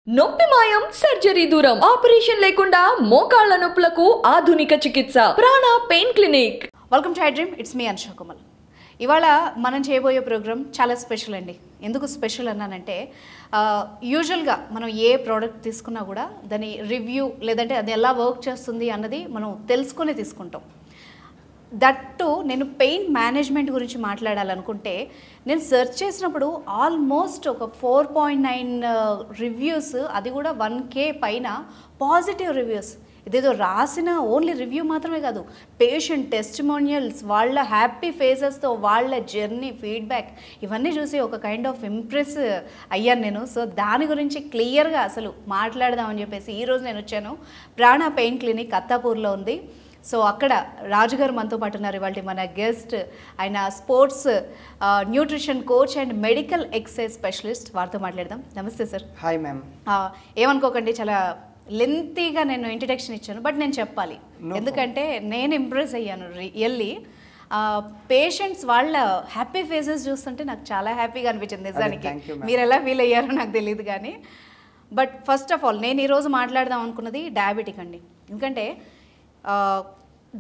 నొప్పి మాయం సర్జరీ దూరం ఆపరేషన్ లేకుండా మోకాళ్ల నొప్పులకు ఆధునిక చికిత్స ప్రాణ pain clinic. Welcome to I dream. It's me Anusha Kumar. ఇవాళ మనం చేయబోయే ప్రోగ్రామ్ చాలా స్పెషల్ అండి. ఎందుకు స్పెషల్ అన్నానంటే యూజువల్గా మనం ఏ ప్రోడక్ట్ తీసుకున్నా కూడా దాని రివ్యూ లేదంటే అది ఎలా వర్క్ చేస్తుంది అన్నది మనం తెలుసుకొని తీసుకుంటాం. దట్టు నేను పెయిన్ మేనేజ్మెంట్ గురించి మాట్లాడాలనుకుంటే నేను సెర్చ్ చేసినప్పుడు ఆల్మోస్ట్ ఒక 4.9 రివ్యూస్, అది కూడా 1K పైన పాజిటివ్ రివ్యూస్. ఇదేదో రాసిన ఓన్లీ రివ్యూ మాత్రమే కాదు, పేషెంట్ టెస్టిమోనియల్స్, వాళ్ళ హ్యాపీ ఫేసెస్తో వాళ్ళ జర్నీ ఫీడ్బ్యాక్ ఇవన్నీ చూసి ఒక కైండ్ ఆఫ్ ఇంప్రెస్ అయ్యాను నేను. సో దాని గురించి క్లియర్గా అసలు మాట్లాడదామని చెప్పేసి ఈరోజు నేను వచ్చాను. ప్రాణ పెయిన్ క్లినిక్ అత్తాపూర్లో ఉంది. సో అక్కడ రాజుగారు మనతో పాటు ఉన్నారు. ఇవాళ మన గెస్ట్ ఆయన sports nutrition coach and medical exercise specialist. వారితో మాట్లాడదాం. నమస్తే సార్. Hi ma'am. ఏమనుకోకండి, చాలా లెంతీగా నేను ఇంట్రడక్షన్ ఇచ్చాను, బట్ నేను చెప్పాలి ఎందుకంటే నేను ఇంప్రెస్ అయ్యాను రియల్లీ. పేషెంట్స్ వాళ్ళ హ్యాపీ ఫేసెస్ చూస్తుంటే నాకు చాలా హ్యాపీగా అనిపించింది నిజానికి. మీరు ఎలా ఫీల్ అయ్యారో నాకు తెలియదు కానీ, బట్ ఫస్ట్ ఆఫ్ ఆల్ నేను ఈరోజు మాట్లాడదాం అనుకున్నది డయాబెటిక్ అండి. ఎందుకంటే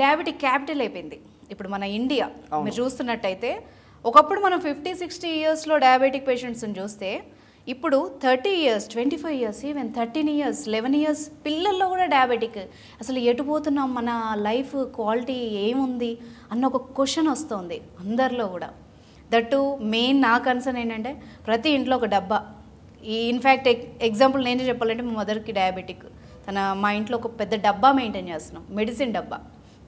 డయాబెటిక్ క్యాపిటల్ అయిపోయింది ఇప్పుడు మన ఇండియా. మీరు చూస్తున్నట్టయితే ఒకప్పుడు మనం 50-60 ఇయర్స్లో డయాబెటిక్ పేషెంట్స్ని చూస్తే ఇప్పుడు 30 years, 25 years, even 13 years, 11 years పిల్లల్లో కూడా డయాబెటిక్. అసలు ఎటు పోతున్నాం, మన లైఫ్ క్వాలిటీ ఏముంది అన్న ఒక క్వశ్చన్ వస్తుంది అందరిలో కూడా. దట్టు మెయిన్ నా కన్సర్న్ ఏంటంటే ప్రతి ఇంట్లో ఒక డబ్బా. ఈ ఇన్ఫ్యాక్ట్ ఎగ్జాంపుల్ నేనే చెప్పాలంటే మా మదర్కి డయాబెటిక్. మా ఇంట్లో ఒక పెద్ద డబ్బా మెయింటైన్ చేస్తున్నాం, మెడిసిన్ డబ్బా.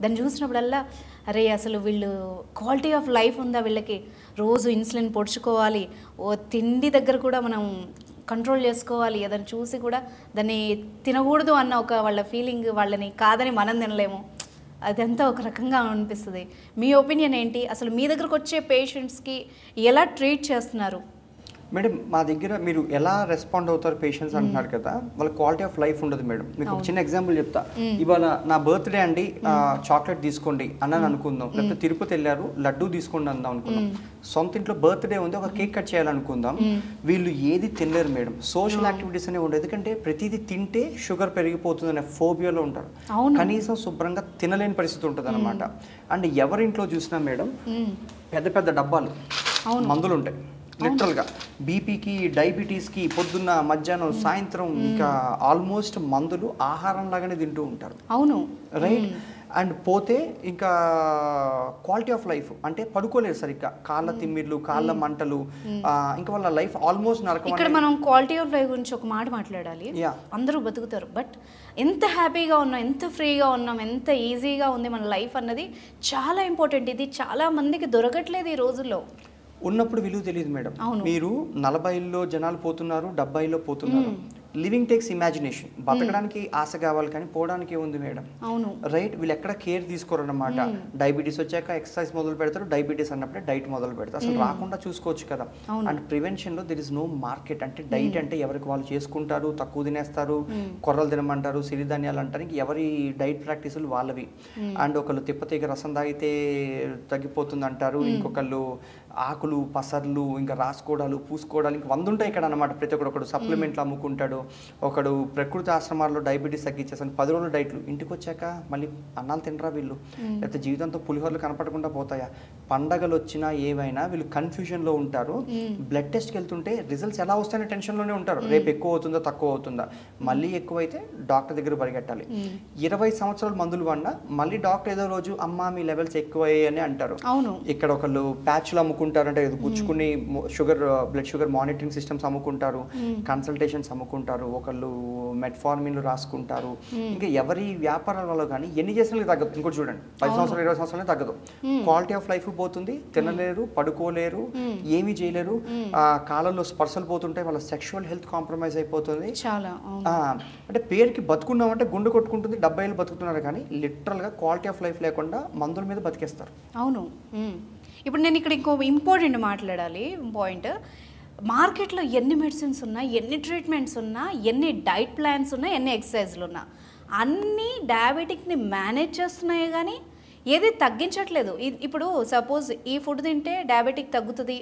దాన్ని చూసినప్పుడల్లా అరే అసలు వీళ్ళు క్వాలిటీ ఆఫ్ లైఫ్ ఉందా వీళ్ళకి, రోజు ఇన్సులిన్ పొడుచుకోవాలి, ఓ తిండి దగ్గర కూడా మనం కంట్రోల్ చేసుకోవాలి, అదని చూసి కూడా దాన్ని తినకూడదు అన్న ఒక వాళ్ళ ఫీలింగ్, వాళ్ళని కాదని మనం తినలేము, అదంతా ఒక రకంగా అనిపిస్తుంది. మీ ఒపీనియన్ ఏంటి? అసలు మీ దగ్గరకు వచ్చే పేషెంట్స్కి ఎలా ట్రీట్ చేస్తున్నారు? మేడం, మా దగ్గర మీరు ఎలా రెస్పాండ్ అవుతారు పేషెంట్స్ అంటున్నారు కదా, వాళ్ళ క్వాలిటీ ఆఫ్ లైఫ్ ఉండదు మేడం. మీకు ఒక చిన్న ఎగ్జాంపుల్ చెప్తా. ఇవాళ నా బర్త్డే అండి, చాక్లెట్ తీసుకోండి అన్నాను అనుకుందాం, లేకపోతే తిరుపతి వెళ్ళారు లడ్డూ తీసుకోండి అందాం అనుకుందాం. సొంత ఇంట్లో బర్త్డే ఉంది, ఒక కేక్ కట్ చేయాలనుకుందాం, వీళ్ళు ఏది తినలేరు మేడం. సోషల్ యాక్టివిటీస్ అనేవి ఉండదు, ఎందుకంటే ప్రతిదీ తింటే షుగర్ పెరిగిపోతుంది అనే ఫోబియాలో ఉంటారు. కనీసం శుభ్రంగా తినలేని పరిస్థితి ఉంటుంది అనమాట. అండ్ ఎవరింట్లో చూసినా మేడం పెద్ద పెద్ద డబ్బాలు మందులు ఉంటాయి. లిటరల్గా బీపీకి, డయాబెటీస్కి పొద్దున్న, మధ్యాహ్నం, సాయంత్రం ఇంకా ఆల్మోస్ట్ మందులు ఆహారం లాగానే తింటూ ఉంటారు. అవును, రైట్. అండ్ పోతే ఇంకా క్వాలిటీ ఆఫ్ లైఫ్ అంటే పడుకోలేరు సరిగ్గా, కాళ్ళ తిమ్మిర్లు, కాళ్ళ మంటలు, ఇంకా వాళ్ళ లైఫ్ ఆల్మోస్ట్ నరకం. ఇక్కడ మనం క్వాలిటీ ఆఫ్ లైఫ్ గురించి ఒక మాట మాట్లాడాలి. అందరూ బతుకుతారు, బట్ ఎంత హ్యాపీగా ఉన్నాం, ఎంత ఫ్రీగా ఉన్నాం, ఎంత ఈజీగా ఉంది మన లైఫ్ అన్నది చాలా ఇంపార్టెంట్. ఇది చాలా మందికి దొరకట్లేదు ఈ రోజుల్లో. ఉన్నప్పుడు విలువ తెలియదు మేడం. మీరు 40లో జనాలు పోతున్నారు, 70లో పోతున్నారు. Living takes imagination. బతకడానికి ఆశ కావాలి కానీ పోవడానికి ఏముంది మేడం. అవును, రైట్. వీళ్ళు ఎక్కడ కేర్ తీసుకోరు అనమాట. డయాబెటీస్ వచ్చాక ఎక్సర్సైజ్ మొదలు పెడతారు, డయాబెటీస్ అన్నప్పుడే డైట్ మొదలు పెడతారు. అసలు రాకుండా చూసుకోవచ్చు కదా. అండ్ ప్రివెన్షన్లో దెర్ ఇస్ నో మార్కెట్. అంటే డైట్ అంటే ఎవరికి వాళ్ళు చేసుకుంటారు, తక్కువ తినేస్తారు, కొర్రలు తినమంటారు, సిరిధాన్యాలు అంటారు, ఇంక ఎవరి డైట్ ప్రాక్టీసులు వాళ్ళవి. అండ్ ఒకళ్ళు తిప్పతీగ రసం తాగితే తగ్గిపోతుంది అంటారు, ఇంకొకళ్ళు ఆకులు, పసర్లు, ఇంకా రాసుకోవడాలు, పూసుకోవడాలు, ఇంక 100 ఉంటాయి ఇక్కడ అనమాట. ప్రతి ఒకడు సప్లిమెంట్లు అమ్ముకుంటాడు, ఒకడు ప్రకృతి ఆశ్రమాల్లో డయాబెటీస్ తగ్గించేసాను 10 రోజులు డైట్లు. ఇంటికి వచ్చాక మళ్ళీ అన్నాలు తినరా వీళ్ళు, లేకపోతే జీవితంతో పులిహోరలు కనపడకుండా పోతాయా? పండగలు వచ్చినా ఏవైనా వీళ్ళు కన్ఫ్యూజన్లో ఉంటారు. బ్లడ్ టెస్ట్కి వెళ్తుంటే రిజల్ట్స్ ఎలా వస్తాయనే టెన్షన్లోనే ఉంటారు. రేపు ఎక్కువ అవుతుందా, తక్కువ అవుతుందా, మళ్ళీ ఎక్కువైతే డాక్టర్ దగ్గర పరిగెట్టాలి. 20 సంవత్సరాలు మందులు వాడినా మళ్ళీ డాక్టర్ ఏదో రోజు అమ్మ మీ లెవెల్స్ ఎక్కువయ్యాయని అంటారు. ఇక్కడ ఒకళ్ళు ప్యాచ్లు అమ్ముకుంటారు, అంటే పుచ్చుకుని sugar, blood sugar monitoring systems అమ్ముకుంటారు, కన్సల్టేషన్స్ అమ్ముకుంటారు, ఒకళ్ళు మెట్ఫార్మిన్లు రాసుకుంటారు. ఇంకా ఎవరి వ్యాపారాల వల్ల కానీ ఎన్ని చేసినా తగ్గదు. ఇంకోటి చూడండి, 10 సంవత్సరాలు 20 సంవత్సరాలే తగ్గదు. క్వాలిటీ ఆఫ్ లైఫ్ పోతుంది, తినలేరు, పడుకోలేరు, ఏమీ చేయలేరు, కాళ్ళల్లో స్పర్శలు పోతుంటాయి, వాళ్ళ సెక్షువల్ హెల్త్ కాంప్రమైజ్ అయిపోతుంది. చాలా అంటే పేరుకి బతుకున్నామంటే గుండె కొట్టుకుంటుంది, 70 ఏళ్ళు బతుకుతున్నారు కానీ లిటరల్గా క్వాలిటీ ఆఫ్ లైఫ్ లేకుండా మందుల మీద బతికేస్తారు. అవును. ఇప్పుడు నేను ఇక్కడ ఇంకో ఇంపార్టెంట్ మాట్లాడాలి పాయింట్. మార్కెట్లో ఎన్ని మెడిసిన్స్ ఉన్నా, ఎన్ని ట్రీట్మెంట్స్ ఉన్నా, ఎన్ని డైట్ ప్లాన్స్ ఉన్నా, ఎన్ని ఎక్సర్సైజ్లు ఉన్నా, అన్నీ డయాబెటిక్ని మేనేజ్ చేస్తున్నాయి కానీ ఏది తగ్గించట్లేదు. ఇప్పుడు సపోజ్ ఈ ఫుడ్ తింటే డయాబెటిక్ తగ్గుతుంది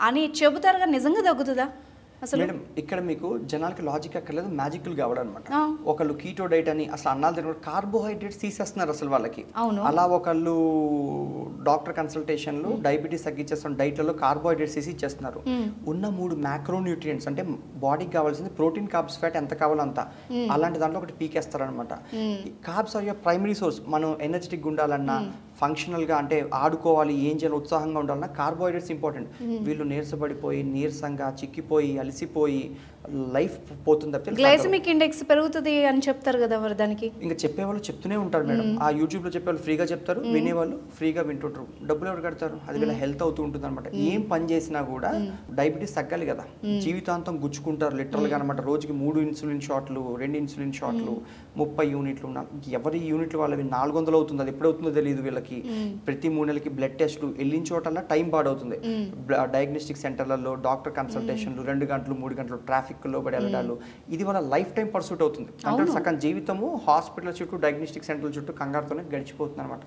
అని చెబుతారు కానీ నిజంగా తగ్గుతుందా? అసలు మేడం ఇక్కడ మీకు జనాలకి లాజిక్ అక్కర్లేదు, మ్యాజిక్లు కావడం అనమాట. ఒకళ్ళు కీటో డైట్ అని అసలు అన్నాలు తినడం, కార్బోహైడ్రేట్స్ తీసేస్తున్నారు అసలు వాళ్ళకి. అలా ఒకళ్ళు డాక్టర్ కన్సల్టేషన్లు డయాబెటీస్ తగ్గించేస్తున్న డైట్లలో కార్బోహైడ్రేట్స్ తీసి ఇచ్చేస్తున్నారు. ఉన్న 3 మ్యాక్రోన్యూట్రియంట్స్ అంటే బాడీకి కావాల్సింది ప్రోటీన్, కార్బ్స్, ఫ్యాట్ ఎంత కావాలో అంత, అలాంటి దాంట్లో ఒకటి పీకేస్తారనమాట. Carbs are your primary source. మనం ఎనర్జెటిక్గా ఉండాలన్నా, ఫంక్షనల్గా అంటే ఆడుకోవాలి, ఏం చేయాలి, ఉత్సాహంగా ఉండాలన్నా కార్బోహైడ్రేట్స్ ఇంపార్టెంట్. వీళ్ళు నీరసపడిపోయి, నీరసంగా చిక్కిపోయి, అలసిపోయి లైఫ్ పోతుంది. గ్లైసెమిక్ ఇండెక్స్ పెరుగుతుంది అని చెప్తారు కదా మరి దానికి. ఇంకా చెప్పేవాళ్ళు చెప్తూనే ఉంటారు మేడం. ఆ యూట్యూబ్లో చెప్పేవాళ్ళు ఫ్రీగా చెప్తారు, వినేవాళ్ళు ఫ్రీగా వింటుంటారు. డబ్బులు ఎవరు కడతారు? అది వీళ్ళ హెల్త్ అవుతూ ఉంటుంది అనమాట. ఏం పని చేసినా కూడా డయాబెటీస్ తగ్గాలి కదా, జీవితాంతం గుచ్చుకుంటారు లిటరల్గా అనమాట. రోజుకి 3 ఇన్సులిన్ షాట్లు, 2 ఇన్సులిన్ షాట్లు, 30 యూనిట్లు ఉన్నా ఎవరి యూనిట్లు వాళ్ళవి 400 అవుతుంది. అది ఎప్పుడవుతుందో తెలియదు వీళ్ళకి. ప్రతి 3 నెలలకి బ్లడ్ టెస్ట్లు, వెళ్ళిన చోటల్లా టైం పాడవుతుంది. డయాగ్నోస్టిక్ సెంటర్లలో డాక్టర్ కన్సల్టేషన్లు, 2 గంటలు 3 గంటలు ట్రాఫిక్లో పడి వెళ్ళడాలు, ఇది వాళ్ళ లైఫ్ టైం పర్సూట్ అవుతుంది. అంటే సగం జీవితము హాస్పిటల్ చుట్టూ, డయాగ్నోస్టిక్ సెంటర్ల చుట్టూ కంగారుతోనే గడిచిపోతుంది అనమాట.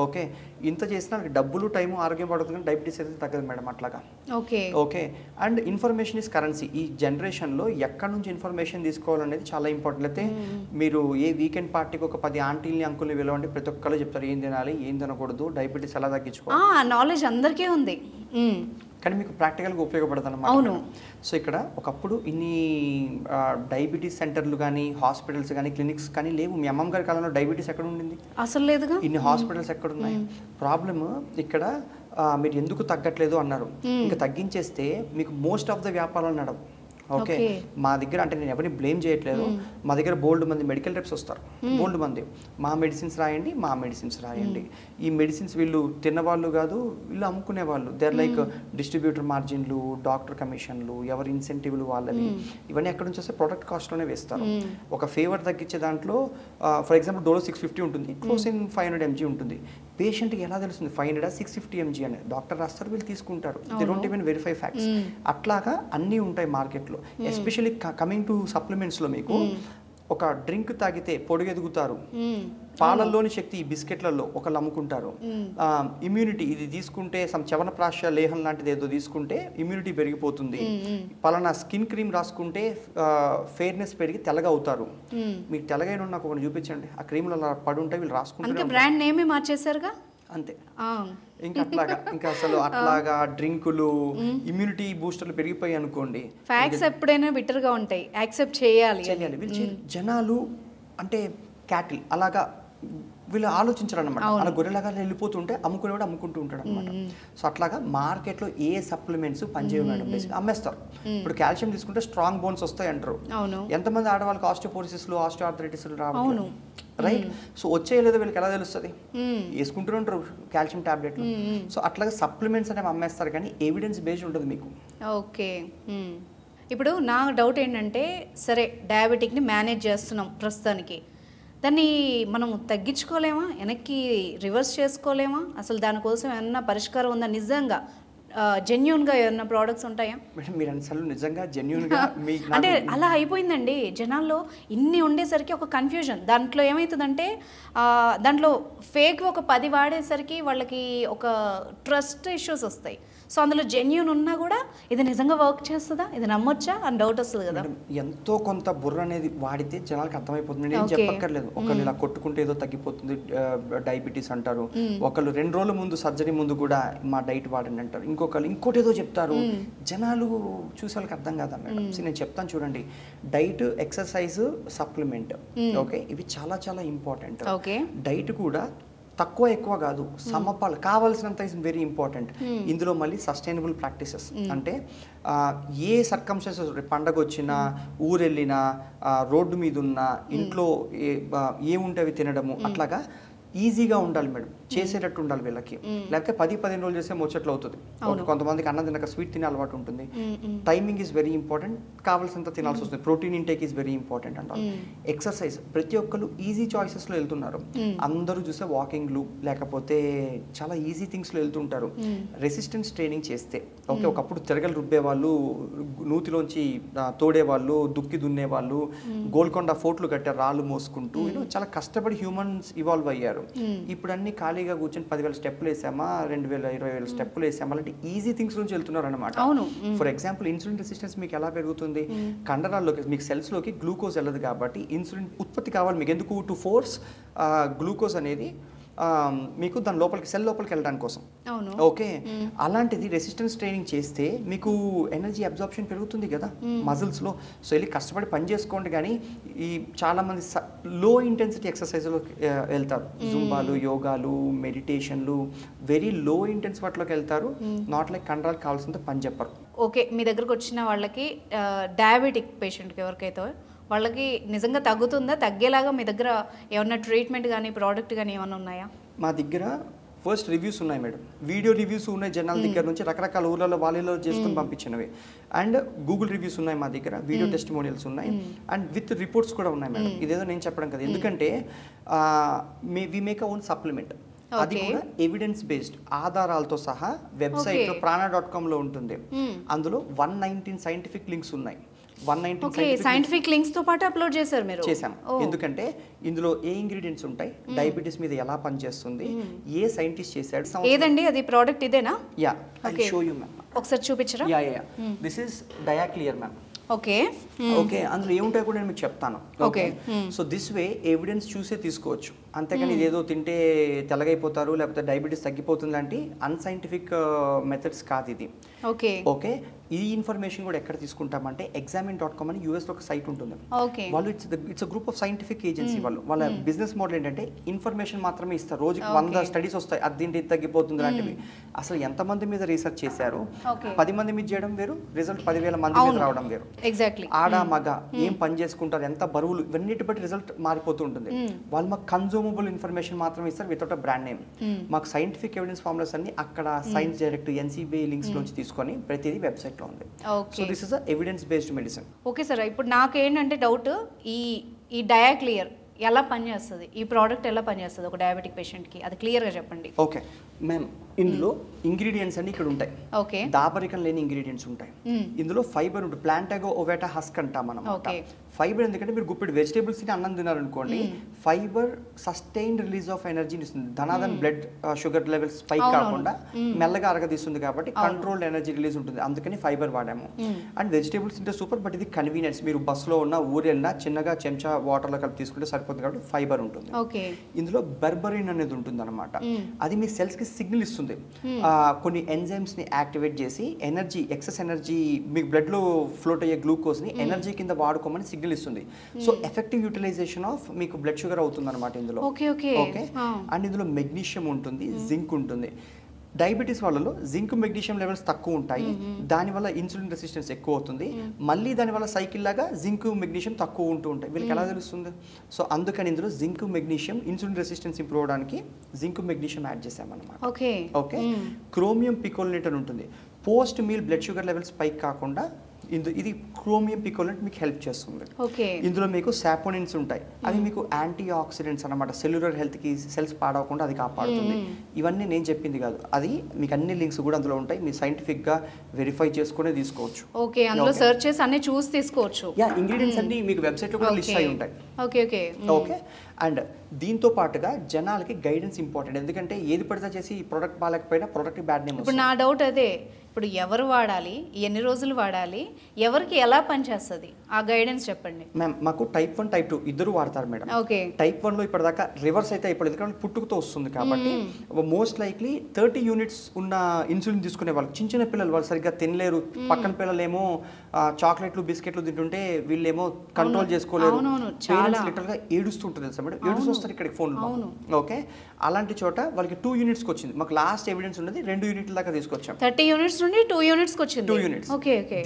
ఓకే, ఇంత చేసినా డబ్బులు, టైము, ఆరోగ్యం పడుతుంది, డయాబెటీస్ అయితే తగ్గదు మేడం అట్లాగా. Okay, and information is currency. ఈ జనరేషన్లో ఎక్కడి నుంచి ఇన్ఫర్మేషన్ తీసుకోవాలనేది చాలా ఇంపార్టెంట్. అయితే మీరు ఏ వీకెండ్ పార్టీకి ఒక 10 ఆంటీల్ని, అంకుల్ని పిలవండి, ప్రతి ఒక్కళ్ళు చెప్తారు ఏం తినాలి, ఏం తినకూడదు, డయాబెటీస్ ఎలా తగ్గించుకోవాలి. నాలెడ్జ్ అందరికీ ఉంది, కానీ మీకు ప్రాక్టికల్గా ఉపయోగపడుతుంది అన్నమాట. సో ఇక్కడ ఒకప్పుడు ఇన్ని డయాబెటీస్ సెంటర్లు కానీ, హాస్పిటల్స్ కానీ, క్లినిక్స్ కానీ లేవు. మీ అమ్మమ్మ గారి కాలంలో డయాబెటీస్ ఎక్కడ ఉండింది? అసలు లేదుగా. ఇన్ని హాస్పిటల్స్ ఎక్కడ ఉన్నాయి? ప్రాబ్లమ్ ఇక్కడ మీరు ఎందుకు తగ్గట్లేదు అన్నారు. ఇంకా తగ్గించేస్తే మీకు మోస్ట్ ఆఫ్ ద వ్యాపారాలు నడవు. ఓకే, మా దగ్గర అంటే నేను ఎవరిని బ్లేమ్ చేయట్లేదు, మా దగ్గర బోల్డ్ మంది మెడికల్ రెప్స్ వస్తారు, బోల్డ్ మంది. మా మెడిసిన్స్ రాయండి, మా మెడిసిన్స్ రాయండి. ఈ మెడిసిన్స్ వీళ్ళు తిన్నవాళ్ళు కాదు, వీళ్ళు అమ్ముకునే వాళ్ళు. దే ఆర్ లైక్ డిస్ట్రిబ్యూటర్ మార్జిన్లు, డాక్టర్ కమిషన్లు, ఎవరి ఇన్సెంటివ్లు వాళ్ళవి. ఇవన్నీ ఎక్కడి నుంచి వస్తే ప్రొడక్ట్ కాస్ట్లోనే వేస్తారు. ఒక ఫేవర్ తగ్గించే దాంట్లో ఫర్ ఎగ్జాంపుల్ డోలో 650 ఉంటుంది, క్లోసిన్ 500 mg ఉంటుంది. పేషెంట్కి ఎలా తెలుస్తుంది 500 650 mg అని? డాక్టర్ రాస్తారు, వీళ్ళు తీసుకుంటారు. They don't even verify facts. అట్లాగా అన్నీ ఉంటాయి మార్కెట్లో. ఎస్పెషల్లీ కమింగ్ టు సప్లిమెంట్స్లో మీకు ఒక డ్రింక్ తాగితే పొడుగెదుగుతారు, పాలల్లోని శక్తి ఈ బిస్కెట్లలో ఒకళ్ళు అమ్ముకుంటారు. ఇమ్యూనిటీ ఇది తీసుకుంటే చవనప్రాశ లేహం లాంటిది ఏదో తీసుకుంటే ఇమ్యూనిటీ పెరిగిపోతుంది. పలానా స్కిన్ క్రీమ్ రాసుకుంటే ఫెయిర్నెస్ పెరిగి తెల్లగా అవుతారు. మీకు తెల్లగైన నాకు ఒకటి చూపించండి, ఆ క్రీమ్లు అలా పడి ఉంటాయి, వీళ్ళు రాసుకుంటారు. బ్రాండ్ నేమే మార్చేశారుగా అంతే. ఇంకా అట్లాగా ఇంకా అసలు అట్లాగా డ్రింకులు, ఇమ్యూనిటీ బూస్టర్లు పెరిగిపోయి అనుకోండి. ఫ్యాక్ట్స్ ఎప్పుడైనా బిట్టర్గా ఉంటాయి, యాక్సెప్ట్ చేయాలి. జనాలు అంటే క్యాటిల్ అలాగా వీళ్ళు ఆలోచించరు అనమాట. అలా గొర్రెలాగా వెళ్ళిపోతుంటే అమ్ముకునేవాడు అమ్ముకుంటూ ఉంటాడు అనమాట. సో అట్లాగా మార్కెట్లో ఏ సప్లిమెంట్స్ పనిచేయవు మేడం, అమ్మేస్తారు. ఇప్పుడు కాల్షియం తీసుకుంటే స్ట్రాంగ్ బోన్స్ వస్తాయి అంటారు. ఎంతమంది ఆడవాళ్ళకి ఆస్టియోపోరోసిస్లు, ఆస్టియోఆర్థరైటిస్లు రావు, రైట్? సో వచ్చేయలేదో వీళ్ళకి ఎలా తెలుస్తుంది? వేసుకుంటూ ఉంటారు కాల్షియం టాబ్లెట్లు. సో అట్లాగా సప్లిమెంట్స్ అనేవి అమ్మేస్తారు, కానీ ఎవిడెన్స్ బేస్డ్ ఉంటుంది మీకు. ఓకే, ఇప్పుడు నా డౌట్ ఏంటంటే, సరే డయాబెటిక్ని మేనేజ్ చేస్తున్నాం ప్రస్తుతానికి, దాన్ని మనం తగ్గించుకోలేమా, వెనక్కి రివర్స్ చేసుకోలేమా? అసలు దానికోసం ఏమన్నా పరిష్కారం ఉందా? నిజంగా జెన్యూన్గా ఏమన్నా ప్రోడక్ట్స్ ఉంటాయా? మేడం మీరు అసలు నిజంగా జెన్యూన్గా అంటే అలా అయిపోయిందండి జనాల్లో. ఇన్ని ఉండేసరికి ఒక కన్ఫ్యూజన్. దాంట్లో ఏమవుతుందంటే దాంట్లో ఫేక్ ఒక 10 వాడేసరికి వాళ్ళకి ఒక ట్రస్ట్ ఇష్యూస్ వస్తాయి. సో అందులో జెన్యూన్ ఉన్నా కూడా ఇది నిజంగా వర్క్ చేస్తుందా, ఇది నమ్మొచ్చా అని డౌట్ వస్తుంది కదా. ఎంతో కొంత బుర్ర అనేది వాడితే జనాలకు అర్థమైపోతుంది. నేను చెప్పక్కర్లేదు, ఒకళ్ళు ఇలా కొట్టుకుంటే ఏదో తగ్గిపోతుంది డయాబెటీస్ అంటారు, ఒకళ్ళు 2 రోజుల ముందు సర్జరీ ముందు కూడా మా డైట్ వాడండి అంటారు, ఇంకొకళ్ళు ఇంకోటి ఏదో చెప్తారు. జనాలు చూసే వాళ్ళకి అర్థం కాదా మేడం? నేను చెప్తాను చూడండి, డైట్, ఎక్సర్సైజ్, సప్లిమెంట్, ఓకే, ఇవి చాలా చాలా ఇంపార్టెంట్. డైట్ కూడా తక్కువ ఎక్కువ కాదు, సమపాలు కావాల్సినంత ఇస్ వెరీ ఇంపార్టెంట్. ఇందులో మళ్ళీ సస్టైనబుల్ ప్రాక్టీసెస్ అంటే ఏ సర్కమ్స్టెన్సెస్, పండగ వచ్చినా, ఊరెళ్ళినా, రోడ్డు మీద ఉన్నా, ఇంట్లో ఏముంటే అవి తినడము, అట్లాగా ఈజీగా ఉండాలి మేడం, చేసేటట్టు ఉండాలి వీళ్ళకి. లేకపోతే 10-15 రోజులు చేస్తే ముచ్చట్లు అవుతుంది. కొంతమందికి అన్నం తినక స్వీట్ తినే అలవాటు ఉంటుంది. టైమింగ్ ఈజ్ వెరీ ఇంపార్టెంట్, కావాల్సినంత తినాల్సి వస్తుంది. Protein intake is very important అంటారు. ఎక్సర్సైజ్ ప్రతి ఒక్కరు ఈజీ చాయిసెస్లో వెళ్తున్నారు. అందరూ చూస్తే వాకింగ్లు లేకపోతే చాలా ఈజీ థింగ్స్లో వెళ్తుంటారు. రెసిస్టెన్స్ ట్రైనింగ్ చేస్తే, ఓకే, ఒకప్పుడు తిరగలు రుబ్బేవాళ్ళు, నూతిలోంచి తోడేవాళ్ళు, దుక్కి దున్నేవాళ్ళు, గోల్కొండ ఫోర్ట్లు కట్టారు రాళ్ళు మోసుకుంటూ, చాలా కష్టపడి హ్యూమన్స్ ఇవాల్వ్ అయ్యారు. ఇప్పుడు అన్ని ఖాళీగా కూర్చొని 10,000 స్టెప్పులు వేసామా, 2,000 20,000 స్టెప్పులు వేసామా, అలాంటి ఈజీ థింగ్స్ నుంచి వెళ్తున్నారు అనమాట. ఫర్ ఎగ్జాంపుల్ ఇన్సులిన్ రెసిస్టెన్స్ మీకు ఎలా పెరుగుతుంది? కండరాల్లోకి మీకు సెల్స్లోకి గ్లూకోజ్ వెళ్ళదు కాబట్టి ఇన్సులిన్ ఉత్పత్తి కావాలి మీకు. ఎందుకు? టు ఫోర్స్ గ్లూకోజ్ అనేది మీకు దాని లోపలికి సెల్ లోపలికి వెళ్ళడానికి కోసం. ఓకే, అలాంటిది రెసిస్టెన్స్ ట్రైనింగ్ చేస్తే మీకు ఎనర్జీ అబ్జార్ప్షన్ పెరుగుతుంది కదా మజిల్స్లో. సో వెళ్ళి కష్టపడి పని చేసుకోండి. కానీ ఈ చాలామంది లో ఇంటెన్సిటీ ఎక్సర్సైజ్లో వెళ్తారు, జుంబాలు, యోగాలు, మెడిటేషన్లు, వెరీ లో ఇంటెన్స్ వాటిలోకి వెళ్తారు. నాట్ లైక్ కండరాలకు కావాల్సినంత పని చెప్పరు. ఓకే, మీ దగ్గరకు వచ్చిన వాళ్ళకి డయాబెటిక్ పేషెంట్కి ఎవరికైతే వాళ్ళకి నిజంగా తగ్గుతుందా? తగ్గేలాగా మీ దగ్గర ఏమన్నా ట్రీట్మెంట్ కానీ ప్రోడక్ట్ కానీ ఏమన్నా ఉన్నాయా? మా దగ్గర ఫస్ట్ రివ్యూస్ ఉన్నాయి మేడం, వీడియో రివ్యూస్ ఉన్నాయి జనాల దగ్గర నుంచి, రకరకాల ఊర్లలో వాళ్ళలో చేసుకుని పంపించినవి. అండ్ గూగుల్ రివ్యూస్ ఉన్నాయి మా దగ్గర, వీడియో టెస్టిమోనియల్స్ ఉన్నాయి, అండ్ విత్ రిపోర్ట్స్ కూడా ఉన్నాయి మేడం. ఇదేదో నేను చెప్పడం కదా, ఎందుకంటే we make a own supplement. అది కూడా ఎవిడెన్స్ బేస్డ్, ఆధారాలతో సహా. వెబ్సైట్లో prana.com ఉంటుంది. అందులో 119 సైంటిఫిక్ లింక్స్ ఉన్నాయి. 119 సైంటిఫిక్ లింక్స్ తో పాటు అప్లోడ్ చేశారు మీరు? చేశాం. ఎందుకంటే ఇందులో ఏ ఇంగ్రీడియంట్స్ ఉంటాయి, డయాబెటీస్ మీద ఎలా పనిచేస్తుంది, ఏ సైంటిస్ట్ చేశాడు. ఏదండి అది ప్రోడక్ట్? ఇదేనా? Yeah, I show you ma'am. ఒకసారి చూపించరా? Yeah, this is Diaclear ma'am. Okay okay, అందులో ఏముంటాయో కూడా నేను మీకు చెప్తాను. Okay, so this way evidence చూసే తీసుకోవచ్చు. అంతేకాని ఇదేదో తింటే తెల్లగైపోతారు లేకపోతే డయాబెటీస్ తగ్గిపోతుంది లాంటి అన్సైంటిఫిక్ మెథడ్స్ కాదు ఇది. ఓకే ఓకే, ఈ ఇన్ఫర్మేషన్ కూడా ఎక్కడ తీసుకుంటామంటే examine.com అని యూఎస్ లో ఒక సైట్ ఉంటుంది. వాళ్ళు it's group of scientific agency. వాళ్ళ బిజినెస్ మోడల్ ఏంటంటే ఇన్ఫర్మేషన్ మాత్రమే ఇస్తారు. రోజుకి 100 స్టడీస్ వస్తాయి, అది తింటే తగ్గిపోతుంది లాంటివి. అసలు ఎంతమంది మీద రీసెర్చ్ చేశారు? 10 మంది మీద చేయడం వేరు, రిజల్ట్ 10,000 మంది మీద రావడం వేరు. ఎగ్జాక్ట్లీ. ఆడ మగ ఏం పని చేసుకుంటారు, ఎంత బరువులు, ఇవన్నిటి బట్టి రిజల్ట్ మారిపోతూ ఉంటుంది. వాళ్ళు మాకు కన్జ్యూమబుల్ ఇన్ఫర్మేషన్ మాత్రమే ఇస్తారు వితౌట్ అ బ్రాండ్ నేమ్. మాకు సైంటిఫిక్ ఎవిడెన్స్ ఫార్ములాస్ అన్ని అక్కడ సైన్స్ డైరెక్ట్ NCBI లింక్స్ నుంచి తీసుకొని ప్రతిదీ వెబ్సైట్ లో ఉంది. So this is a evidence based medicine. Okay sir, ఇప్పుడు నాకేంటంటే డౌట్, ఈ డయాక్లియర్ ఎలా పనిచేస్తుంది, ఈ ప్రోడక్ట్ ఎలా పనిచేస్తుంది ఒక డయాబెటిక్ పేషెంట్కి, అది క్లియర్గా చెప్పండి. ఓకే మ్యామ్, ఇందులో ఇంగ్రీడియంట్స్ అన్ని ఇక్కడ ఉంటాయి. ఓకే, దాపరికం లేని ఇంగ్రీడియంట్స్ ఉంటాయి. ఇందులో ఫైబర్ ఉంటుంది, ప్లాంటాగో ఓవేటా హస్క్ అంటాం మనం. ఫైబర్ ఎందుకంటే మీరు గుప్పెడు వెజిటేబుల్స్ తిని అన్నం తినారనుకోండి, ఫైబర్ సస్టైన్డ్ రిలీజ్ ఆఫ్ ఎనర్జీని ఇస్తుంది. ధనాదన్ బ్లడ్ షుగర్ లెవెల్స్ స్పైక్ కాకుండా మెల్లగా అరగదీస్తుంది కాబట్టి కంట్రోల్డ్ ఎనర్జీ రిలీజ్ ఉంటుంది. అందుకని ఫైబర్ వాడాము. అండ్ వెజిటేబుల్స్ తింటే సూపర్, బట్ ఇది కన్వీనియన్స్. మీరు బస్సులో ఉన్న ఊరు వెళ్ళినా చిన్నగా చెంచా వాటర్లో కలిపి తీసుకుంటే సరిపోతుంది కాబట్టి ఫైబర్ ఉంటుంది. ఇందులో బెర్బరిన్ అనేది ఉంటుంది అనమాట. అది మీ సెల్స్ కి సిగ్నల్ ఇస్తుంది. కొన్ని ఎంజైమ్స్ ని యాక్టివేట్ చేసి ఎనర్జీ, ఎక్సెస్ ఎనర్జీ, మీకు బ్లడ్ లో ఫ్లోట్ అయ్యే గ్లూకోజ్ ని ఎనర్జీ కింద వాడుకోమని సిగ్నల్ ఇస్తుంది. సో ఎఫెక్టివ్ యూటిలైజేషన్ ఆఫ్ మీకు బ్లడ్ షుగర్ అవుతుంది అనమాట ఇందులో. ఓకే, అండ్ ఇందులో మెగ్నీషియం ఉంటుంది, జింక్ ఉంటుంది. డయాబెటీస్ వాళ్ళలో జింక్ మెగ్నీషియం లెవెల్స్ తక్కువ ఉంటాయి, దానివల్ల ఇన్సులిన్ రెసిస్టెన్స్ ఎక్కువ అవుతుంది. మళ్ళీ దానివల్ల సైకిల్ లాగా జింక్ మెగ్నీషియం తక్కువ ఉంటూ ఉంటాయి. వీళ్ళకి ఎలా తెలుస్తుంది? సో అందుకని ఇందులో zinc magnesium, insulin resistance improve అవడానికి జింక్ మెగ్నీషియం యాడ్ చేసామన్నమాట. ఓకే, క్రోమియం పికోలినేట్ అని ఉంటుంది. Post meal blood sugar levels పైకి కాకుండా ఇది క్రోమియం పికోలినేట్ మీకు హెల్ప్ చేస్తుంది. ఇందులో మీకు సాపోనిన్స్ ఉంటాయి, అవి మీకు యాంటీ ఆక్సిడెంట్స్ అనమాట. సెల్యులర్ హెల్త్ కి, సెల్స్ పాడవకుండా అది కాపాడుతుంది. ఇవన్నీ నేను చెప్పింది కాదు, అది మీకు అన్ని లింక్స్ కూడా అందులో ఉంటాయి. మీరు సైంటిఫిక్ గా వెరిఫై చేసుకునే తీసుకోవచ్చు. ఓకే, అందులో సెర్చ్ చేసి అన్ని చూసి తీసుకోవచ్చు. యా, ఇంగ్రీడియంట్స్ అన్ని మీకు వెబ్సైట్ లో కూడా లిస్ట్ అయి ఉంటాయి. ఓకే, అండ్ దీంతో పాటుగా జనాలకి గైడెన్స్ ఇంపార్టెంట్. ఎందుకంటే ఏది పడితే చేసి ఈ ప్రోడక్ట్ బాగాలేకపోయినా ప్రోడక్ట్ బ్యాడ్ నేమ్. ఇప్పుడు నా డౌట్ అదే, ఇప్పుడు ఎవరు వాడాలి, ఎన్ని రోజులు వాడాలి, ఎవరికి ఎలా పనిచేస్తుంది, ఆ గైడెన్స్ చెప్పండి. మ్యామ్, మాకు టైప్ 1 టైప్ 2 ఇద్దరు వాడతారు మేడం. టైప్ 1 లో ఇప్పటిదాకా రివర్స్ అయితే అయిపోలేదు, ఎందుకంటే పుట్టుకతో వస్తుంది కాబట్టి. మోస్ట్ లైక్లీ 30 యూనిట్స్ ఉన్న ఇన్సులిన్ తీసుకునే వాళ్ళు, చిన్న చిన్న పిల్లలు, వాళ్ళు సరిగ్గా తినలేరు. పక్కన పిల్లలేమో చాక్లెట్లు బిస్కెట్లు తింటుంటే వీళ్ళేమో కంట్రోల్ చేసుకోలేరు. లిటరల్ గా ఏడుస్తుంటుంది తెలుసా మేడం, ఏడుస్తూ వస్తారు ఇక్కడికి ఫోన్. ఓకే, అలాంటి చోట వాళ్ళకి 2 యూనిట్స్కి వచ్చింది. మాకు లాస్ట్ ఎవిడెన్స్ ఉన్నది 2 యూనిట్ల దాకా తీసుకొచ్చాం. 30 యూనిట్స్ నుండి 2 యూనిట్స్కి వచ్చింది. 2 యూనిట్స్.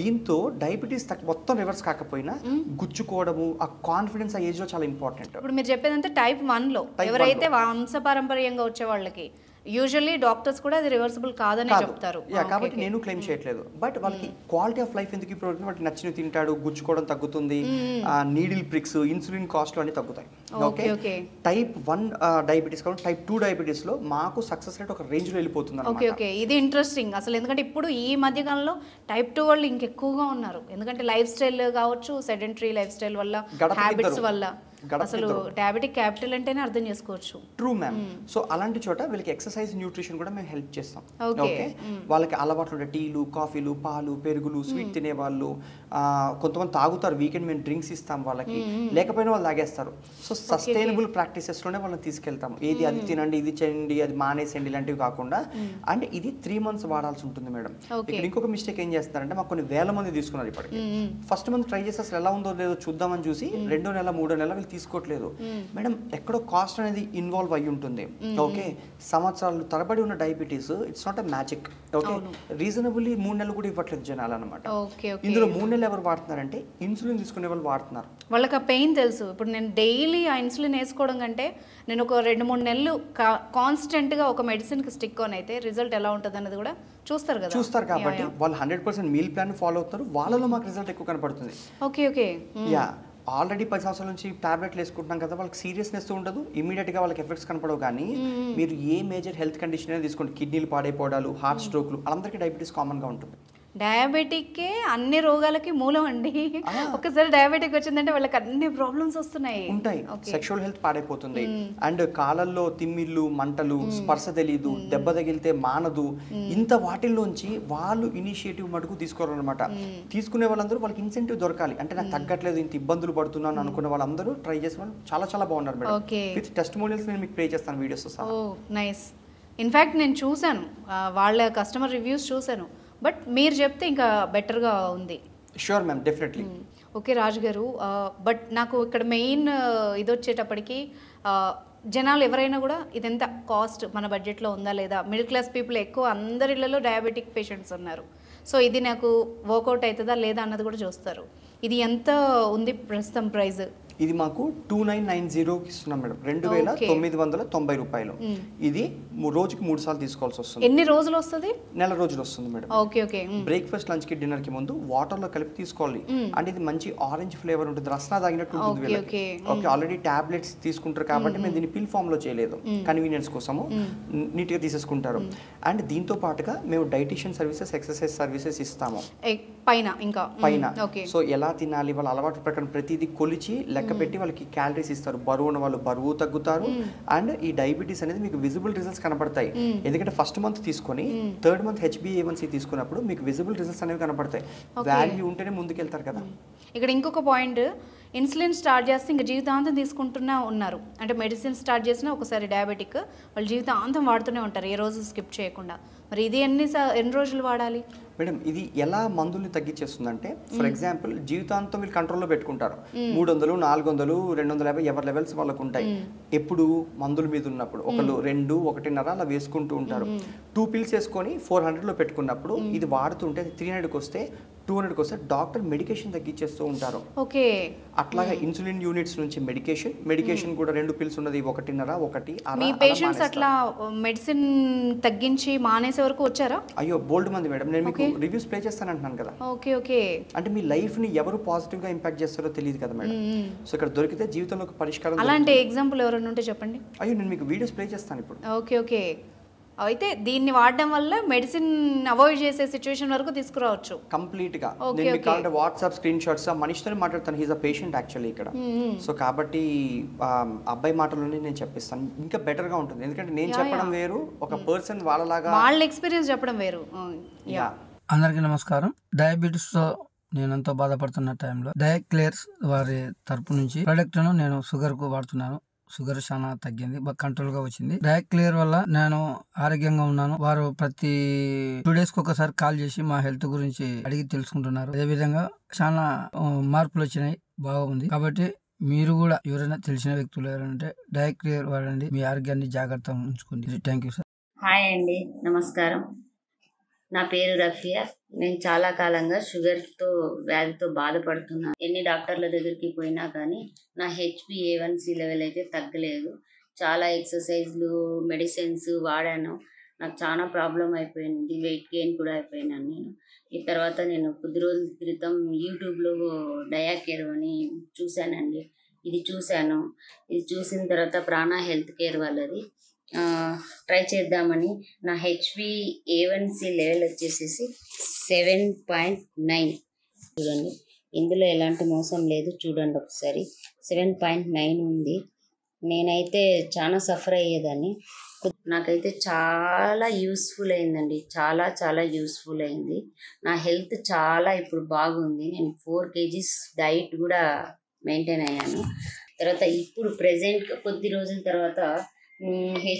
దీంతో డయాబెటీస్ మొత్తం రివర్స్ కాకపోయినా గుచ్చుకోవడము, ఆ కాన్ఫిడెన్స్ ఆ ఏజ్ లో చాలా ఇంపార్టెంట్. ఇప్పుడు మీరు చెప్పేదంతా టైప్ 1 లో ఎవరైతే వంశపారంపర్యంగా వచ్చే వాళ్ళకి యూజువల్లీ డాక్టర్స్ కూడా అది రివర్సిబుల్ కాదని చెప్తారు. కాబట్టి నేను క్లెయిమ్ చేయట్లేదు, బట్ వాళ్ళకి క్వాలిటీ ఆఫ్ లైఫ్ ఎందుకు ఇంప్రూవ్ అవుతుంది, వాళ్ళకి నచ్చిన తింటాడు, గుచ్చుకోవడం తగ్గుతుంది, నీడిల్ ప్రిక్స్, ఇన్సులిన్ కాస్ట్లు అన్ని తగ్గుతాయి. ఓకే, టైప్ 1 డయాబెటీస్ కాబట్టి టైప్ 2 డయాబెటీస్ లో మాకు సక్సెస్ రేట్ ఒక రేంజ్ లో వెళ్ళిపోతుంది. ఓకే, ఇది ఇంట్రెస్టింగ్ అసలు. ఎందుకంటే ఇప్పుడు ఈ మధ్య కాలంలో టైప్ 2 వాళ్ళు ఇంకెక్కువగా ఉన్నారు. ఎందుకంటే లైఫ్ స్టైల్ కావచ్చు, సెడెంటరీ లైఫ్ స్టైల్ వల్ల, హ్యాబిట్స్ వల్ల అసలు డయాబెటిక్ క్యాపిటల్ అంటేనే అర్థం చేసుకోవచ్చు. True ma'am. సో అలాంటి చోట వీళ్ళకి ఎక్సర్సైజ్ న్యూట్రిషన్ కూడా మేము హెల్ప్ చేస్తాం. ఓకే, వాళ్ళకి అలవాట్లు ఉండే టీలు, కాఫీలు, పాలు, పెరుగులు, స్వీట్ తినే వాళ్ళు, కొంతమంది తాగుతారు, వీకెండ్ మేము డ్రింక్స్ ఇస్తాం వాళ్ళకి, లేకపోయినా వాళ్ళు తాగేస్తారు. సో సస్టైనబుల్ ప్రాక్టీసెస్లోనే వాళ్ళని తీసుకెళ్తాం. ఏది అది తినండి, ఇది చేయండి, అది మానేసేయండి ఇలాంటివి కాకుండా. అండ్ ఇది 3 months వాడాల్సి ఉంటుంది మేడం. ఇక్కడ ఇంకొక మిస్టేక్ ఏం చేస్తారంటే, మాకు కొన్ని వేల మంది తీసుకున్నారు ఇప్పటికి. ఫస్ట్ మంత్ ట్రై చేసి అసలు ఎలా ఉందో లేదో చూద్దామని చూసి 2వ నెల 3వ నెల వీళ్ళు తీసుకోవట్లేదు మేడం. ఎక్కడో కాస్ట్ అనేది ఇన్వాల్వ్ అయ్యి ఉంటుంది. ఓకే, సంవత్సరాలు తరబడి ఉన్న diabetes it's not a magic. Okay, reasonably 3 నెలలు కూడా ఇవ్వట్లేదు జనాలు అనమాట. ఇందులో 3 నెలలు ఎవరు వాడుతున్నారంటే ఇన్సులిన్ తీసుకునే వాళ్ళు వాడుతున్నారు. వాళ్ళకి ఆ పెయిన్ తెలుసు. ఇప్పుడు నేను డైలీ ఆ ఇన్సులిన్ వేసుకోవడం కంటే నేను ఒక 2-3 నెలలు కాన్స్టెంట్గా ఒక మెడిసిన్కి స్టిక్ ఆన్ అయితే రిజల్ట్ ఎలా ఉంటుంది అన్నది కూడా చూస్తారు కదా. చూస్తారు కాబట్టి వాళ్ళు 100% మీల్ ప్లాన్ ఫాలో అవుతారు. వాళ్ళలో మాకు రిజల్ట్ ఎక్కువ కనపడుతుంది. ఓకే ఓకే, యా, ఆల్రెడీ 10 సంవత్సరాల నుంచి టాబ్లెట్లు వేసుకుంటున్నాం కదా, వాళ్ళకి సీరియస్నెస్ ఉండదు, ఇమీడియట్గా వాళ్ళకి ఎఫెక్ట్స్ కనపడవు. కానీ మీరు ఏ మేజర్ హెల్త్ కండిషన్ అయినా తీసుకోండి, కిడ్నీలు పాడైపోవడాలు, హార్ట్ స్ట్రోక్లు, అందరికీ డయాబెటీస్ కామన్గా ఉంటుంది. డయాబెటిక్కే అన్ని రోగాలకి మూలం అండి. ఒకసారి డయాబెటిక్ వచ్చిందంటే వాళ్ళకి అన్ని ప్రాబ్లమ్స్ వస్తున్నాయి ఉంటాయి. సెక్షువల్ హెల్త్ పాడైపోతుంది. అండ్ కాలల్లో తిమ్మిళ్ళు, మంటలు, స్పర్శ తెలీదు, దెబ్బ తగిలితే మానదు, ఇంత వాటిల్లోంచి వాళ్ళు ఇనిషియేటివ్ మటుకు తీసుకోవాలన్నమాట. తీసుకునే వాళ్ళందరూ వాళ్ళకి ఇన్సెంటివ్ దొరకాలి. అంటే నాకు తగ్గట్లేదు, ఇంత ఇబ్బందులు పడుతున్నాను అనుకున్న వాళ్ళందరూ ట్రై చేసిన వాళ్ళు చాలా చాలా బాగున్నారు మేడం. విత్ టెస్టిమోనియల్స్ నేను మీకు ప్లే చేస్తాను వీడియోస్. నైస్. ఇన్ఫ్యాక్ట్ నేను చూశాను వాళ్ళ కస్టమర్ రివ్యూస్ చూశాను. బట్ మీరు చెప్తే ఇంకా బెటర్గా ఉంది. Sure ma'am, definitely. ఓకే రాజు గారు, బట్ నాకు ఇక్కడ మెయిన్ ఇది వచ్చేటప్పటికి జనాలు ఎవరైనా కూడా ఇదెంత కాస్ట్ మన బడ్జెట్లో ఉందా లేదా, మిడిల్ క్లాస్ పీపుల్ ఎక్కువ, అందరి ఇళ్లలో డయాబెటిక్ పేషెంట్స్ ఉన్నారు. సో ఇది నాకు వర్కౌట్ అవుతుందా లేదా అన్నది కూడా చూస్తారు. ఇది ఎంత ఉంది ప్రస్తుతం ప్రైస్? ఇది మాకు 2990కి ఇస్తున్నాం మేడం, 2990 రూపాయలు. ఇది రోజుకి 3 సార్లు తీసుకోవాల్సి వస్తుంది. ఎన్ని రోజులు వస్తుంది? నెల రోజులు వస్తుంది madam. Okay okay. Breakfast, lunch కి, డిన్నర్ కి ముందు వాటర్ లో కలిపి తీసుకోవాలి. అంటే ఇది మంచి ఆరెంజ్ ఫ్లేవర్ ఉంటుంది, రసనా తాగినట్టు ఉంటుంది వీళ్ళకి. ఓకే, ఆల్రెడీ టాబ్లెట్స్ తీసుకుంటారు కాబట్టి మేము దీన్ని పిల్ ఫామ్ లో చేయలేదు, కన్వీనియన్స్ కోసము నీట్ గా తీసేసుకుంటారు. అండ్ దీంతో పాటుగా మేము డైటీషియన్ సర్వీసెస్, ఎక్సర్సైజ్ సర్వీసెస్ ఇస్తాము పైన. ఇంకా పైన సో ఎలా తినాలి, వాళ్ళ అలవాటు ప్రకారం ప్రతిదీ కొలిచి లెక్క పెట్టి వాళ్ళకి క్యాలరీస్ ఇస్తారు. బరువు ఉన్న వాళ్ళు బరువు తగ్గుతారు. అండ్ ఈ డయాబెటీస్ అనేది మీకు విజిబుల్ రిజల్ట్స్ కనపడతాయి. ఎందుకంటే ఫస్ట్ మంత్ తీసుకొని 3rd మంత్ HbA1c తీసుకున్నప్పుడు మీకు విజిబుల్ రిజల్ట్స్ అనేవి కనపడతాయి. వాల్యూ ఉంటేనే ముందుకెళ్తారు కదా. ఇక్కడ ఇంకొక పాయింట్, ఇన్సులిన్ స్టార్ట్ చేస్తే ఇంకా జీవితాంతం తీసుకుంటున్నా ఉన్నారు. అంటే మెడిసిన్ స్టార్ట్ చేసినా ఒకసారి డయాబెటిక్ వాళ్ళు జీవితాంతం వాడుతూనే ఉంటారు, ఏ రోజు స్కిప్ చేయకుండా. మరి ఇది ఎన్ని రోజులు వాడాలి మేడం? ఇది ఎలా మందుల్ని తగ్గించేస్తుందంటే, ఫర్ ఎగ్జాంపుల్ జీవితాంతం వీళ్ళు కంట్రోల్లో పెట్టుకుంటారు. 300, 400, 250 ఎవరి లెవెల్స్ వాళ్ళకు ఉంటాయి. ఎప్పుడు మందుల మీద ఉన్నప్పుడు ఒకళ్ళు 2, 1.5 అలా వేసుకుంటూ ఉంటారు. 2 pills వేసుకొని 400లో పెట్టుకున్నప్పుడు ఇది వాడుతుంటే 300కి వస్తే 200కి వస్తే డాక్టర్ మెడికేషన్ తగ్గించేస్తూ ఉంటారు. ఓకే, అట్లాగా ఇన్సులిన్ యూనిట్స్ నుంచి మెడికేషన్ కూడా 2 pills ఉన్నది 1.5, 1 మీ పేషెంట్స్ అట్లా మెడిసిన్ తగ్గించి మానేసే వరకు వచ్చారా? అయ్యో బోల్డ్ మంది మేడం. నేను మీకు రివ్యూస్ ప్లే చేస్తాను అంటున్నాను కదా. Okay okay. అంటే మీ లైఫ్ ని ఎవరు పాజిటివ్ గా ఇంపాక్ట్ చేస్తారో తెలియదు కదా మేడం. సో ఇక్కడ దొరికితే జీవితంలో ఒక పరిష్కారం. అలాంటి ఎగ్జాంపుల్ ఎవరైనా ఉంటే చెప్పండి. అయ్యో నేను మీకు వీడియోస్ ప్లే చేస్తాను ఇప్పుడు. Okay okay. అయితే దీన్ని వాడడం వల్ల మెడిసిన్ అవాయిడ్ చేసే సిచ్యువేషన్ వరకు తీసుకురావచ్చు కంప్లీట్ గా. నేను మీకు కావాలంటే వాట్సాప్ స్క్రీన్ షాట్స్ మనిషితోనే మాట్లాడతాను. హీజ్ అ పేషెంట్ యాక్చువల్లీ ఇక్కడ. సో కాబట్టి అబ్బాయి మాటలోనే నేను చెప్పిస్తాను, ఇంకా బెటర్ గా ఉంటుంది. ఎందుకంటే నేను చెప్పడం వేరు, ఒక పర్సన్ వాళ్ళలాగా వాళ్ళ ఎక్స్పీరియన్స్ చెప్పడం వేరు. అందరికీ నమస్కారం. డయాబెటీస్ తో నేను ఎంతో బాధపడుతున్న టైంలో డయాక్లేర్స్ వారి తరపు నుంచి ప్రోడక్ట్ ను నేను షుగర్ కు వాడుతున్నాను. షుగర్ చాలా తగ్గింది, బాగా కంట్రోల్ గా వచ్చింది. డయాక్లియర్ వల్ల నేను ఆరోగ్యంగా ఉన్నాను. వారు ప్రతి 2 days కి ఒకసారి కాల్ చేసి మా హెల్త్ గురించి అడిగి తెలుసుకుంటున్నారు. అదే విధంగా చాలా మార్పులు వచ్చినాయి, బాగుంది. కాబట్టి మీరు కూడా ఎవరైనా తెలిసిన వ్యక్తులు ఎవరంటే డయాక్లియర్ వాడండి, మీ ఆరోగ్యాన్ని జాగ్రత్తగా ఉంచుకోండి. Thank you sir. హాయ్ అండి, నమస్కారం. నా పేరు రఫియా. నేను చాలా కాలంగా షుగర్తో వ్యాధితో బాధపడుతున్నాను. ఎన్ని డాక్టర్ల దగ్గరికి పోయినా కానీ నా HbA1c లెవెల్ అయితే తగ్గలేదు. చాలా ఎక్సర్సైజ్లు, మెడిసిన్స్ వాడాను. నాకు చాలా ప్రాబ్లం అయిపోయింది. వెయిట్ గెయిన్ కూడా అయిపోయినాను నేను. ఈ తర్వాత నేను కొద్ది రోజుల క్రితం యూట్యూబ్లో డయాకేర్ అని చూశానండి. ఇది చూసిన తర్వాత ప్రాణ హెల్త్ కేర్ వాళ్ళది ట్రై చేద్దామని నా HbA1c లెవెల్ వచ్చేసేసి 7.9 చూడండి. ఇందులో ఎలాంటి మోసం లేదు. చూడండి ఒకసారి 7.9 ఉంది. నేనైతే చాలా సఫర్ అయ్యేదాన్ని. నాకైతే చాలా యూస్ఫుల్ అయిందండి. చాలా చాలా యూస్ఫుల్ అయింది. నా హెల్త్ చాలా ఇప్పుడు బాగుంది. నేను 4 kgs డైట్ కూడా మెయింటైన్ అయ్యాను. తర్వాత ఇప్పుడు ప్రెజెంట్ కొద్ది రోజుల తర్వాత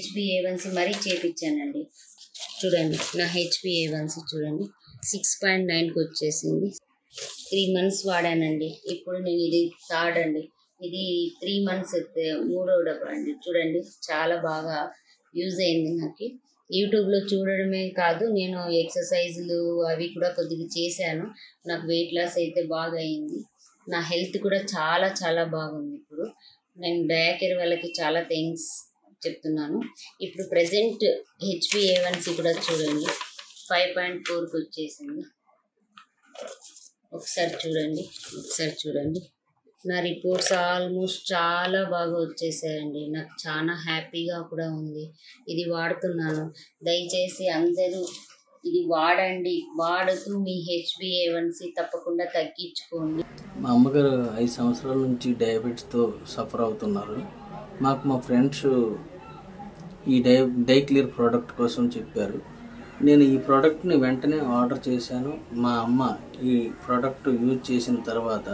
HbA1c మరీ చేపించానండి. చూడండి నా HbA1c చూడండి 6.9కి వచ్చేసింది. 3 months వాడానండి. ఇప్పుడు నేను ఇది థర్డ్ అండి. ఇది 3 months మూడో డబ్బా అండి. చూడండి చాలా బాగా యూజ్ అయింది నాకు. యూట్యూబ్లో చూడడమే కాదు, నేను ఎక్సర్సైజులు అవి కూడా కొద్దిగా చేశాను. నాకు వెయిట్ లాస్ అయితే బాగా అయింది. నా హెల్త్ కూడా చాలా చాలా బాగుంది. ఇప్పుడు నేను డయాకేర్ వాళ్ళకి చాలా థ్యాంక్స్ చెప్తున్నాను. ఇప్పుడు ప్రజెంట్ HbA1c కూడా చూడండి 5.4కి వచ్చేసింది. ఒకసారి చూడండి నా రిపోర్ట్స్ ఆల్మోస్ట్ చాలా బాగా వచ్చేసాయండి. నాకు చాలా హ్యాపీగా కూడా ఉంది. ఇది వాడుతున్నాను. దయచేసి అందరూ ఇది వాడండి. వాడుతూ మీ HbA1c తప్పకుండా తగ్గించుకోండి. మా అమ్మగారు 5 సంవత్సరాల నుంచి డయాబెటీస్తో సఫర్ అవుతున్నారు. మాకు మా ఫ్రెండ్స్ ఈ డైక్లియర్ ప్రోడక్ట్ కోసం చెప్పారు. నేను ఈ ప్రోడక్ట్ని వెంటనే ఆర్డర్ చేశాను. మా అమ్మ ఈ ప్రోడక్ట్ యూజ్ చేసిన తర్వాత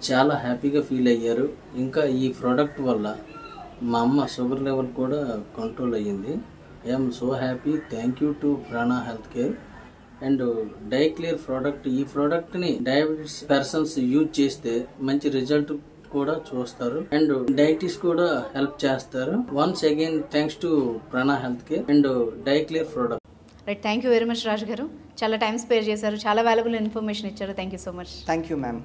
చాలా హ్యాపీగా ఫీల్ అయ్యారు. ఇంకా ఈ ప్రోడక్ట్ వల్ల మా అమ్మ షుగర్ లెవెల్ కూడా కంట్రోల్ అయ్యింది. I'm so happy. Thank you to Prana health care and Diaclear product. ఈ ప్రోడక్ట్ని డయాబెటీస్ పర్సన్స్ యూజ్ చేస్తే మంచి రిజల్ట్ కూడా చూస్తారు అండ్ డైటీస్ కూడా హెల్ప్ చేస్తారు. Once again thanks to Prana health care and Diaclear product. Right, thank you very much Raju garu. చాలా టైం స్పేర్ చేశారు, చాలా వాల్యుబుల్ ఇన్ఫర్మేషన్ ఇచ్చారు. Thank you so much. Thank you ma'am.